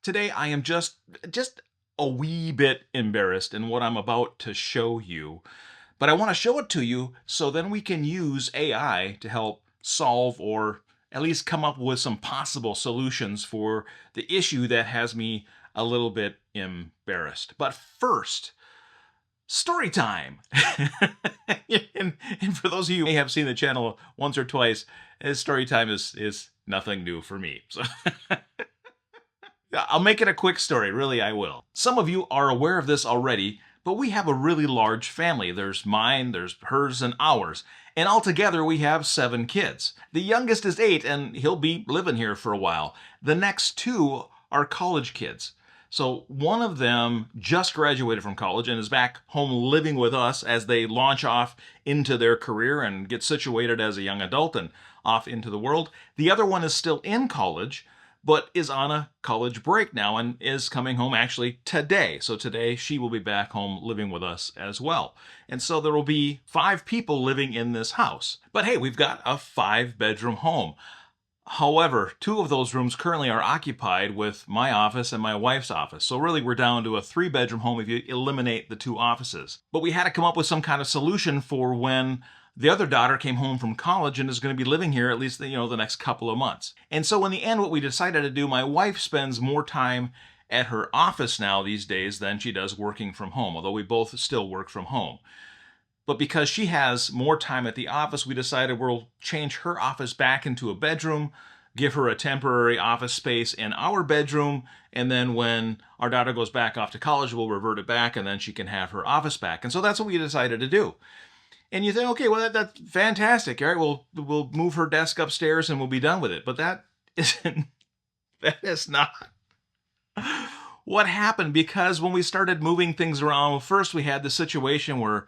Today I am just a wee bit embarrassed in what I'm about to show you, but I want to show it to you so then we can use AI to help solve or at least come up with some possible solutions for the issue that has me a little bit embarrassed. But first, story time. and for those of you who may have seen the channel once or twice, story time is nothing new for me. So I'll make it a quick story, really I will. Some of you are aware of this already, but we have a really large family. There's mine, there's hers, and ours. And altogether we have 7 kids. The youngest is 8, and he'll be living here for a while. The next 2 are college kids. So one of them just graduated from college and is back home living with us as they launch off into their career and get situated as a young adult and off into the world. The other one is still in college, but is on a college break now and is coming home actually today. So today she will be back home living with us as well. And so there will be 5 people living in this house. But hey, we've got a 5-bedroom home. However, 2 of those rooms currently are occupied with my office and my wife's office. So really we're down to a 3-bedroom home if you eliminate the 2 offices. But we had to come up with some kind of solution for when the other daughter came home from college and is going to be living here at least the next couple of months. And so in the end, what we decided to do, my wife spends more time at her office now these days than she does working from home, although we both still work from home. But because she has more time at the office, we decided we'll change her office back into a bedroom, give her a temporary office space in our bedroom, and then when our daughter goes back off to college, we'll revert it back, and then she can have her office back. And so that's what we decided to do. And you think, okay, well, that's fantastic. All right, we'll move her desk upstairs and we'll be done with it. But that is not what happened, because when we started moving things around, well, first we had the situation where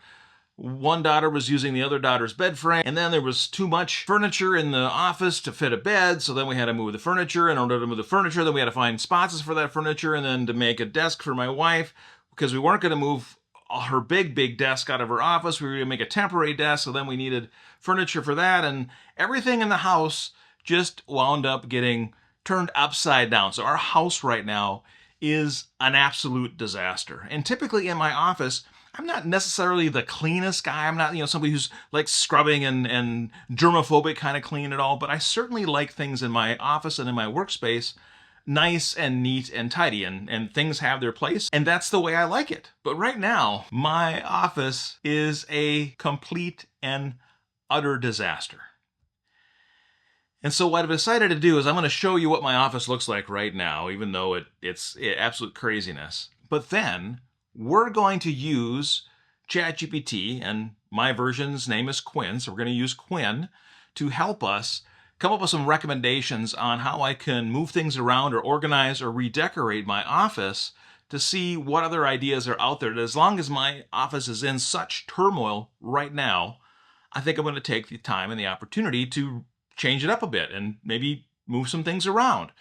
one daughter was using the other daughter's bed frame, and then there was too much furniture in the office to fit a bed, so then we had to move the furniture. In order to move the furniture, then we had to find spots for that furniture, and then to make a desk for my wife, because we weren't going to move her big desk out of her office. We were going to make a temporary desk, so then we needed furniture for that, and everything in the house just wound up getting turned upside down. So our house right now is an absolute disaster. And typically in my office, I'm not necessarily the cleanest guy. I'm not, somebody who's like scrubbing and germophobic kind of clean at all, but I certainly like things in my office and in my workspace nice and neat and tidy, and things have their place, and that's the way I like it. But right now, my office is a complete and utter disaster. And so what I've decided to do is I'm going to show you what my office looks like right now, even though it's absolute craziness. But then we're going to use ChatGPT, and my version's name is Quinn, so we're going to use Quinn to help us come up with some recommendations on how I can move things around or organize or redecorate my office to see what other ideas are out there. As long as my office is in such turmoil right now, I think I'm going to take the time and the opportunity to change it up a bit and maybe move some things around.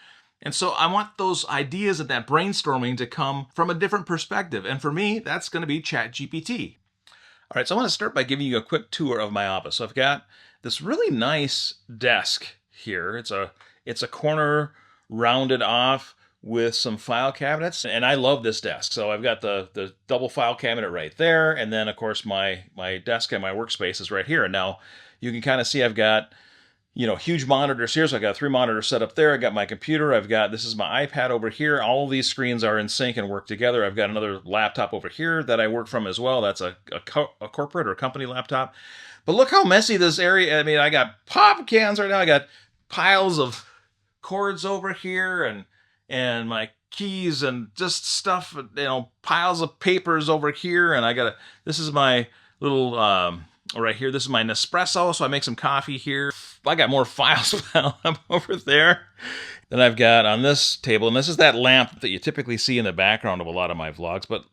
And so I want those ideas and that brainstorming to come from a different perspective. And for me, that's going to be ChatGPT. All right, so I want to start by giving you a quick tour of my office. So I've got this really nice desk here. It's a corner rounded off with some file cabinets, and I love this desk. So I've got the double file cabinet right there, and then of course my desk and my workspace is right here. And now you can kind of see I've got huge monitors here. So I got 3 monitors set up there. I got my computer. This is my iPad over here. All of these screens are in sync and work together. I've got another laptop over here that I work from as well. That's a corporate or company laptop. But look how messy this area. I mean, I got pop cans right now. I got piles of cords over here and my keys and just stuff, piles of papers over here. And this is my little, right here, this is my Nespresso, so I make some coffee here. I got more files piled up over there. Then I've got on this table, and this is that lamp that you typically see in the background of a lot of my vlogs, but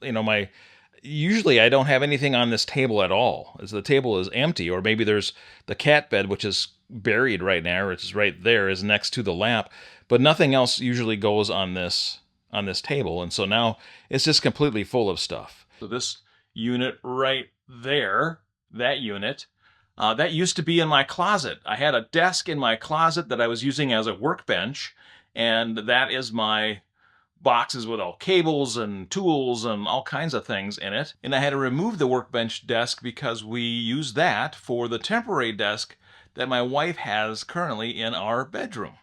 usually I don't have anything on this table at all, as the table is empty, or maybe there's the cat bed, which is buried right now, which is right there, is next to the lamp, but nothing else usually goes on this table, and so now it's just completely full of stuff. So this unit right there, that unit, that used to be in my closet. I had a desk in my closet that I was using as a workbench, and that is my boxes with all cables and tools and all kinds of things in it. And I had to remove the workbench desk because we use that for the temporary desk that my wife has currently in our bedroom.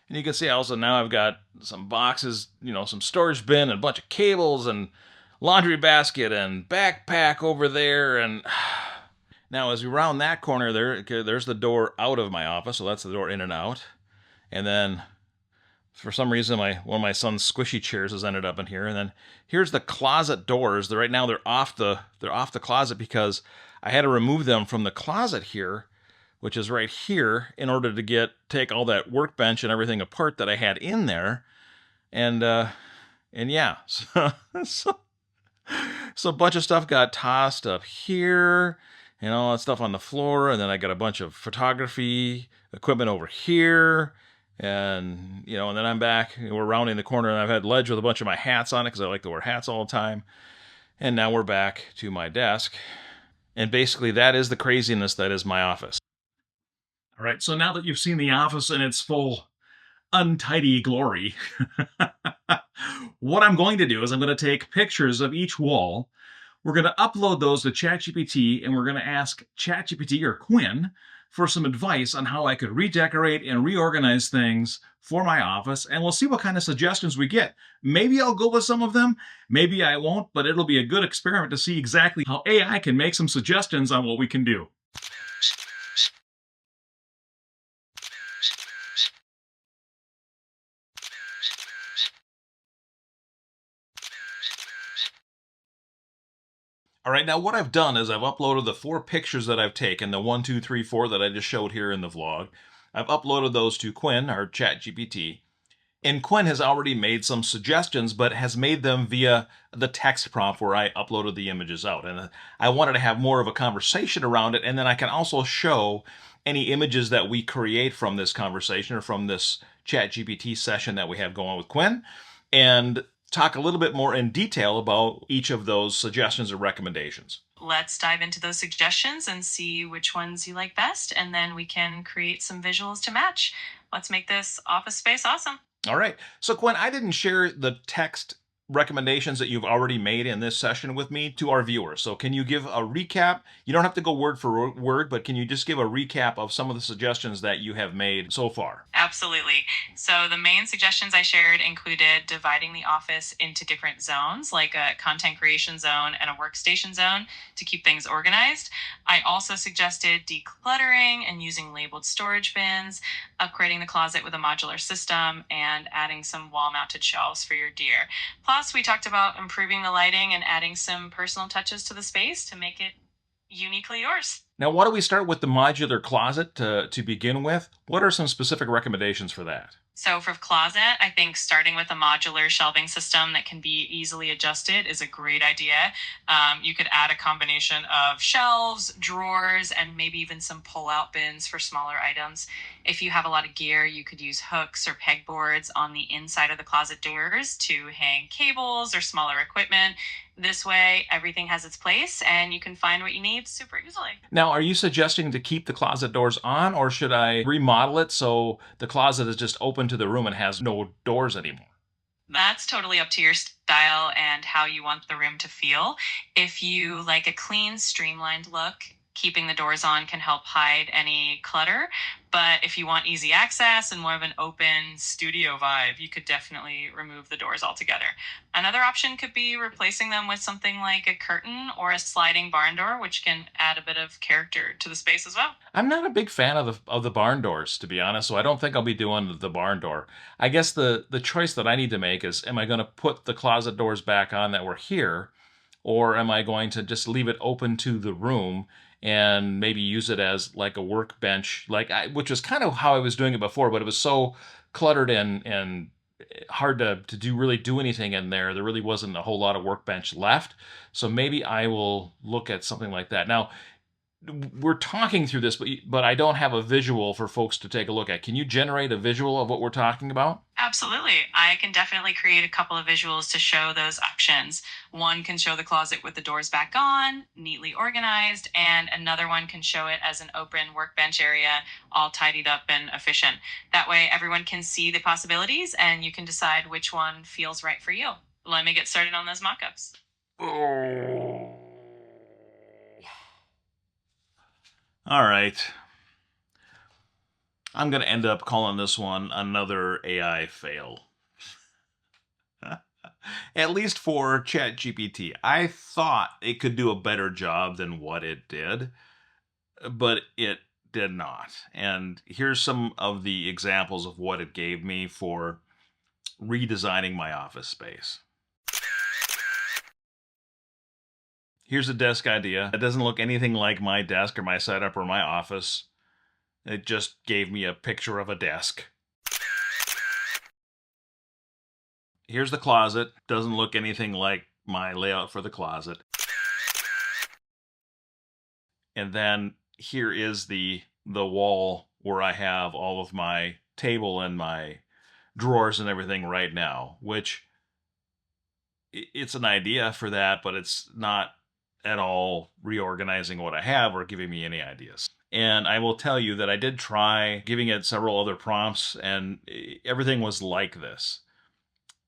And you can see also now I've got some boxes, some storage bin and a bunch of cables and laundry basket and backpack over there. And now as we round that corner there's the door out of my office. So that's the door in and out. And then for some reason, one of my son's squishy chairs has ended up in here. And then here's the closet doors. Right now they're off the closet because I had to remove them from the closet here, which is right here, in order to take all that workbench and everything apart that I had in there. And yeah, so a bunch of stuff got tossed up here and all that stuff on the floor. And then I got a bunch of photography equipment over here. And, and then I'm back, we're rounding the corner, and I've had ledge with a bunch of my hats on it because I like to wear hats all the time. And now we're back to my desk. And basically that is the craziness that is my office. All right, so now that you've seen the office in its full untidy glory, what I'm going to do is I'm going to take pictures of each wall. We're going to upload those to ChatGPT, and we're going to ask ChatGPT or Quinn for some advice on how I could redecorate and reorganize things for my office, and we'll see what kind of suggestions we get. Maybe I'll go with some of them, maybe I won't, but it'll be a good experiment to see exactly how AI can make some suggestions on what we can do. All right, now what I've done is I've uploaded the 4 pictures that I've taken, the 1, 2, 3, 4 that I just showed here in the vlog. I've uploaded those to Quinn, our ChatGPT. And Quinn has already made some suggestions, but has made them via the text prompt where I uploaded the images out. And I wanted to have more of a conversation around it, and then I can also show any images that we create from this conversation or from this ChatGPT session that we have going with Quinn, and talk a little bit more in detail about each of those suggestions or recommendations. Let's dive into those suggestions and see which ones you like best, and then we can create some visuals to match. Let's make this office space awesome. All right. So, Quinn, I didn't share the text recommendations that you've already made in this session with me to our viewers. So can you give a recap? You don't have to go word for word, but can you just give a recap of some of the suggestions that you have made so far? Absolutely. So the main suggestions I shared included dividing the office into different zones, like a content creation zone and a workstation zone, to keep things organized. I also suggested decluttering and using labeled storage bins, upgrading the closet with a modular system, and adding some wall-mounted shelves for your deer. Plus, we talked about improving the lighting and adding some personal touches to the space to make it uniquely yours. Now, why don't we start with the modular closet to begin with? What are some specific recommendations for that? So for closet, I think starting with a modular shelving system that can be easily adjusted is a great idea. You could add a combination of shelves, drawers, and maybe even some pull-out bins for smaller items. If you have a lot of gear, you could use hooks or pegboards on the inside of the closet doors to hang cables or smaller equipment. This way, everything has its place and you can find what you need super easily. Now, are you suggesting to keep the closet doors on, or should I remodel it so the closet is just open to the room and has no doors anymore? That's totally up to your style and how you want the room to feel. If you like a clean, streamlined look, keeping the doors on can help hide any clutter. But if you want easy access and more of an open studio vibe, you could definitely remove the doors altogether. Another option could be replacing them with something like a curtain or a sliding barn door, which can add a bit of character to the space as well. I'm not a big fan of the barn doors, to be honest, so I don't think I'll be doing the barn door. I guess the choice that I need to make is, am I going to put the closet doors back on that were here, or am I going to just leave it open to the room and maybe use it as like a workbench, which was kind of how I was doing it before, but it was so cluttered and hard to really do anything in there. There really wasn't a whole lot of workbench left. So maybe I will look at something like that. Now, we're talking through this, but I don't have a visual for folks to take a look at. Can you generate a visual of what we're talking about? Absolutely. I can definitely create a couple of visuals to show those options. One can show the closet with the doors back on, neatly organized, and another one can show it as an open workbench area, all tidied up and efficient. That way, everyone can see the possibilities and you can decide which one feels right for you. Let me get started on those mockups. Oh. All right. I'm going to end up calling this one another AI fail. At least for ChatGPT. I thought it could do a better job than what it did, but it did not. And here's some of the examples of what it gave me for redesigning my office space. Here's a desk idea. It doesn't look anything like my desk or my setup or my office. It just gave me a picture of a desk. Here's the closet. Doesn't look anything like my layout for the closet. And then here is the wall where I have all of my table and my drawers and everything right now, which it's an idea for that, but it's not at all reorganizing what I have or giving me any ideas. And I will tell you that I did try giving it several other prompts, and everything was like this.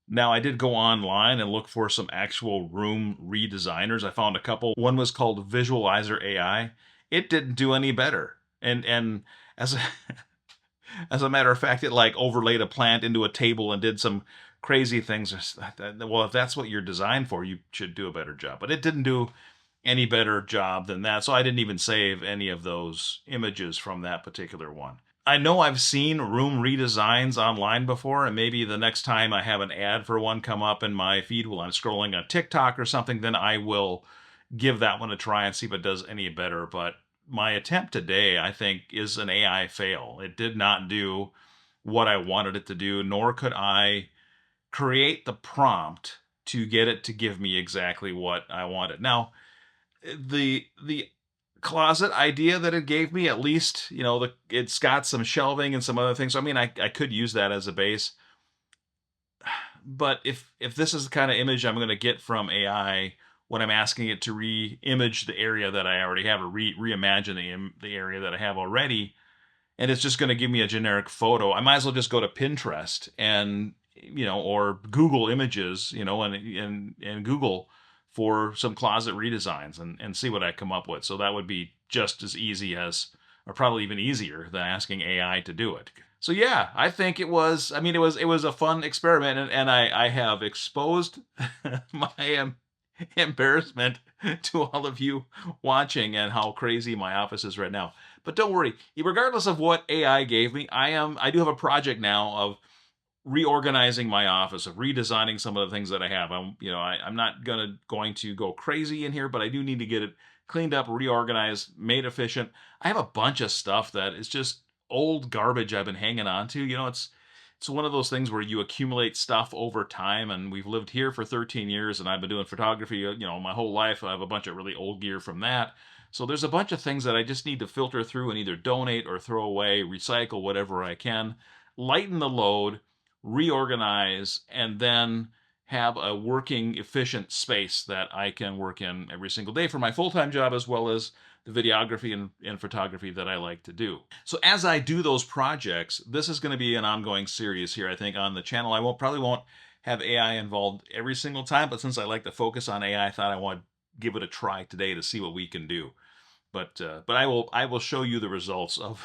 Now, I did go online and look for some actual room redesigners. I found a couple. One was called Visualizer AI. It didn't do any better. And as a, as a matter of fact, it like overlaid a plant into a table and did some crazy things. Well, if that's what you're designed for, you should do a better job. But it didn't do any better job than that. So I didn't even save any of those images from that particular one. I know I've seen room redesigns online before, and maybe the next time I have an ad for one come up in my feed while I'm scrolling on TikTok or something, then I will give that one a try and see if it does any better. But my attempt today, I think, is an AI fail. It did not do what I wanted it to do, nor could I create the prompt to get it to give me exactly what I wanted. Now, the closet idea that it gave me, at least, it's got some shelving and some other things. So, I mean, I could use that as a base. But if this is the kind of image I'm going to get from AI when I'm asking it to re-image the area that I already have, or reimagine the area that I have already, and it's just going to give me a generic photo, I might as well just go to Pinterest and or Google Images, and Google for some closet redesigns and see what I come up with. So that would be just as easy as, or probably even easier than asking AI to do it. So yeah, I think it was a fun experiment, and I have exposed my embarrassment to all of you watching and how crazy my office is right now. But don't worry, regardless of what AI gave me, I do have a project now of reorganizing my office, of redesigning some of the things that I have. I'm not going to go crazy in here, but I do need to get it cleaned up, reorganized, made efficient. I have a bunch of stuff that is just old garbage I've been hanging on to. It's one of those things where you accumulate stuff over time, and we've lived here for 13 years, and I've been doing photography, my whole life. I have a bunch of really old gear from that. So there's a bunch of things that I just need to filter through and either donate or throw away, recycle, whatever I can, lighten the load, reorganize, and then have a working, efficient space that I can work in every single day for my full-time job, as well as the videography and photography that I like to do. So as I do those projects, this is going to be an ongoing series here, I think, on the channel. I probably won't have AI involved every single time, but since I like to focus on AI, I thought I want to give it a try today to see what we can do. But I will show you the results of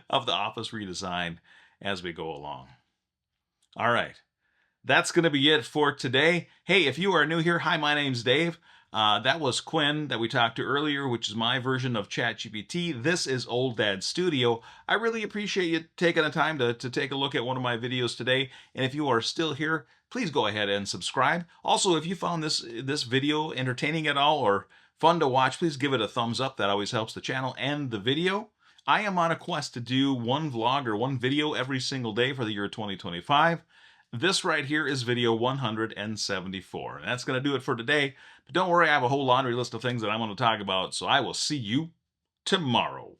of the office redesign as we go along. All right. That's going to be it for today. Hey, if you are new here, hi, my name's Dave. That was Quinn that we talked to earlier, which is my version of ChatGPT. This is Old Dad Studio. I really appreciate you taking the time to take a look at one of my videos today. And if you are still here, please go ahead and subscribe. Also, if you found this video entertaining at all or fun to watch, please give it a thumbs up. That always helps the channel and the video. I am on a quest to do one vlog or one video every single day for the year 2025. This right here is video 174. And that's going to do it for today. But don't worry, I have a whole laundry list of things that I want to talk about. So I will see you tomorrow.